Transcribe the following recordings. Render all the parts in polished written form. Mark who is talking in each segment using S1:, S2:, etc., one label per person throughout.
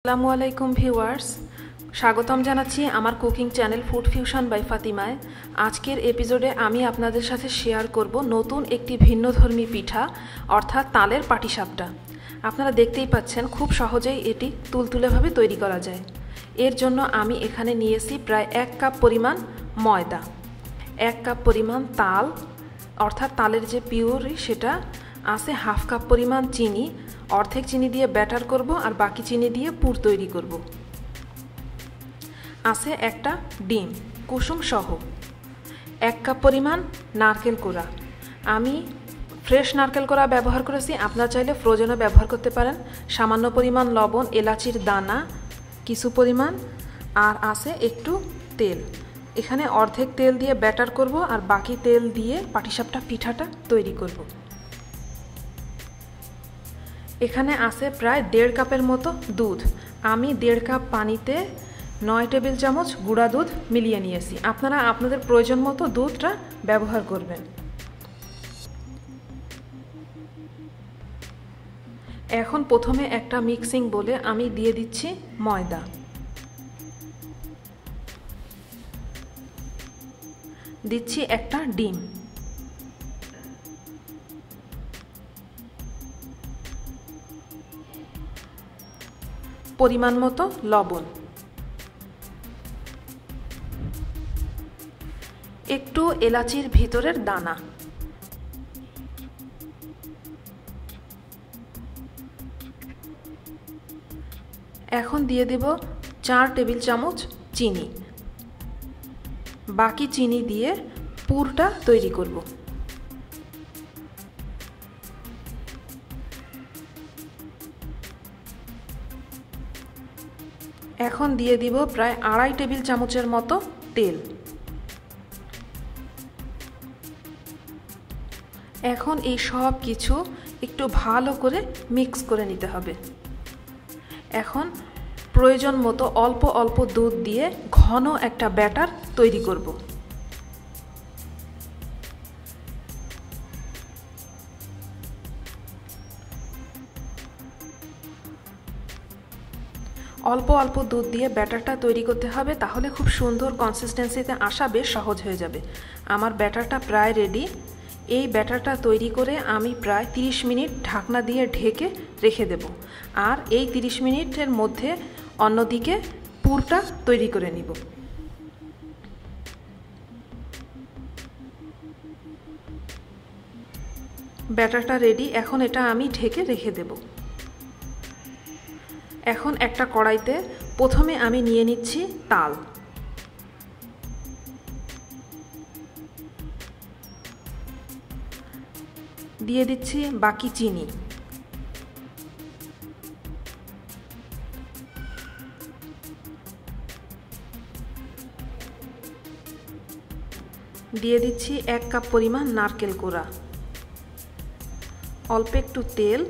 S1: আসসালামু আলাইকুম ভিউয়ার্স, স্বাগতম জানাচ্ছি আমার cooking channel food fusion by ফাতিমায়। আজকের এপিসোডে আমি আপনাদের সাথে শেয়ার করব নতুন একটি ভিন্নধর্মী পিঠা অর্থাৎ তালের পাটিসাপটা। আপনারা দেখতেই পাচ্ছেন খুব সহজেই এটি তুলতুলেভাবে তৈরি করা যায়। এর জন্য আমি এখানে নিয়েছি প্রায় 1 কাপ পরিমাণ ময়দা, 1 কাপ পরিমাণ তাল অর্থাৎ তালের যে পিউরি সেটা আছে, 1/2 কাপ পরিমাণ চিনি, অর্ধেক চিনি দিয়ে ব্যাটার করব আর বাকি চিনি দিয়ে পুর তৈরি করব। আছে একটা ডিম কুসুম সহ, 1 কাপ পরিমাণ নারকেল কোড়া। আমি ফ্রেশ নারকেল কোড়া ব্যবহার করেছি, আপনারা চাইলে ফ্রোজেনও ব্যবহার করতে পারেন। সামান্য পরিমাণ লবণ, এলাচির দানা কিছু পরিমাণ, আর আছে একটু তেল। এখানে অর্ধেক তেল দিয়ে ব্যাটার করব আর বাকি তেল দিয়ে পাটিসাপটা পিঠাটা তৈরি করব। এখানে আছে প্রায় 1.5 কাপের মতো দুধ। আমি 1.5 কাপ পানিতে 9 টেবিল চামচ গুঁড়া দুধ মিলিয়ে নিয়েছি। আপনারা আপনাদের প্রয়োজন মতো দুধটা ব্যবহার করবেন। এখন প্রথমে একটা মিক্সিং বলে আমি দিয়ে দিচ্ছি ময়দা, দিচ্ছি একটা ডিম, পরিমাণ মতো লবণ, একটু এলাচির ভিতরের দানা, এখন দিয়ে দেব 4 টেবিল চামচ চিনি। বাকি চিনি দিয়ে পুরটা তৈরি করব। এখন দিয়ে দিব প্রায় 2.5 টেবিল চামচের মতো তেল। এখন এই সব কিছু একটু ভালো করে মিক্স করে নিতে হবে। এখন প্রয়োজন মতো অল্প অল্প দুধ দিয়ে ঘন একটা ব্যাটার তৈরি করব। অল্প অল্প দুধ দিয়ে ব্যাটারটা তৈরি করতে হবে, তাহলে খুব সুন্দর কনসিস্টেন্সিতে আসা বেশ সহজ হয়ে যাবে। আমার ব্যাটারটা প্রায় রেডি। এই ব্যাটারটা তৈরি করে আমি প্রায় 30 মিনিট ঢাকনা দিয়ে ঢেকে রেখে দেব। আর এই 30 মিনিটের মধ্যে অন্যদিকে পুরটা তৈরি করে নিব। ব্যাটারটা রেডি, এখন এটা আমি ঢেকে রেখে দেব। এখন একটা কড়াইতে প্রথমে আমি নিয়ে নিচ্ছি তাল, দিয়ে দিচ্ছি বাকি চিনি, দিয়ে দিচ্ছি 1 কাপ পরিমাণ নারকেল কোড়া, অল্প একটু তেল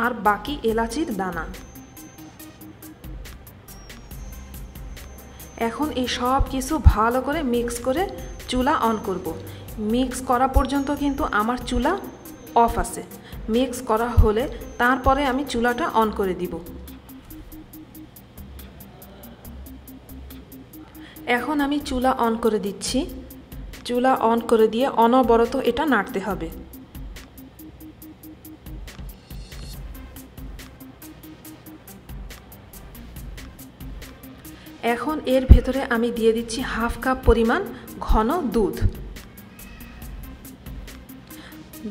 S1: আর বাকি এলাচির দানা। এখন এই সব কিছু ভালো করে মিক্স করে চুলা অন করব। মিক্স করা পর্যন্ত কিন্তু আমার চুলা অফ আছে। মিক্স করা হলে তারপরে আমি চুলাটা অন করে দিব। এখন আমি চুলা অন করে দিচ্ছি। চুলা অন করে দিয়ে অনবরত এটা নাড়তে হবে। এখন এর ভেতরে আমি দিয়ে দিচ্ছি 1/2 কাপ পরিমাণ ঘন দুধ।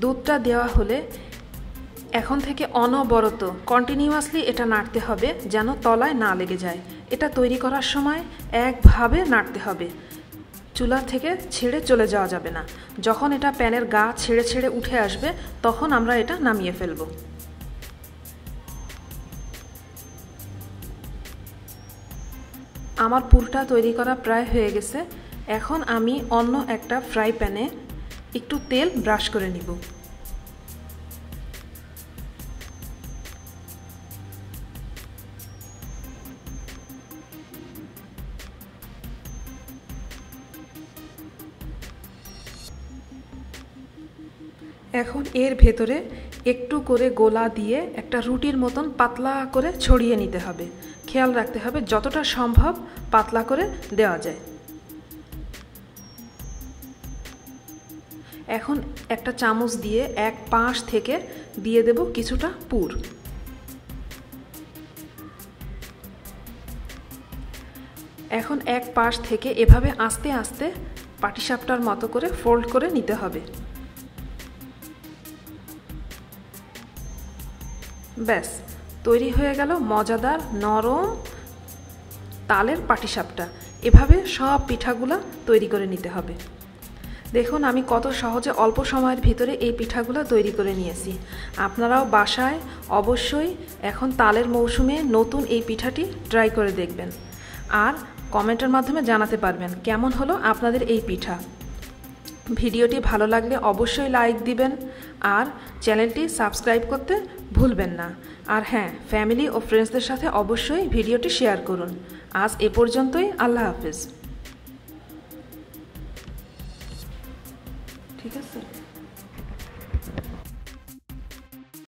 S1: দুধটা দেওয়া হলে এখন থেকে অনবরত কন্টিনিউয়াসলি এটা নাড়তে হবে, যেন তলায় না লেগে যায়। এটা তৈরি করার সময় একভাবে নাড়তে হবে, চুলা থেকে ছেড়ে চলে যাওয়া যাবে না। যখন এটা প্যানের গা ছেড়ে ছেড়ে উঠে আসবে তখন আমরা এটা নামিয়ে ফেলব। আমার পুরটা তৈরি করা প্রায় হয়ে গেছে। এখন আমি অন্য একটা ফ্রাই প্যানে একটু তেল ব্রাশ করে নিব। এখন এর ভেতরে একটু করে গোলা দিয়ে একটা রুটির মতন পাতলা করে ছড়িয়ে নিতে হবে। খেয়াল রাখতে হবে যতটা সম্ভব পাতলা করে দেওয়া যায়। এখন একটা চামচ দিয়ে এক পাশ থেকে দিয়ে দেব কিছুটা পুর। এখন এক পাশ থেকে এভাবে আস্তে আস্তে পাটিসাপটার মতো করে ফোল্ড করে নিতে হবে। ব্যাস, তৈরি হয়ে গেল মজাদার নরম তালের পাটিসাপটা। এভাবে সব পিঠাগুলো তৈরি করে নিতে হবে। দেখুন আমি কত সহজে অল্প সময়ের ভিতরে এই পিঠাগুলো তৈরি করে নিয়েছি। আপনারাও বাসায় অবশ্যই এখন তালের মৌসুমে নতুন এই পিঠাটি ট্রাই করে দেখবেন, আর কমেন্টের মাধ্যমে জানাতে পারবেন কেমন হলো আপনাদের এই পিঠা। ভিডিওটি ভালো লাগলে অবশ্যই লাইক দিবেন আর চ্যানেলটি সাবস্ক্রাইব করতে ভুলবেন না। আর হ্যাঁ, ফ্যামিলি ও ফ্রেন্ডসদের সাথে অবশ্যই ভিডিওটি শেয়ার করুন। আজ এ পর্যন্তই, আল্লাহ হাফেজ। ঠিক আছে।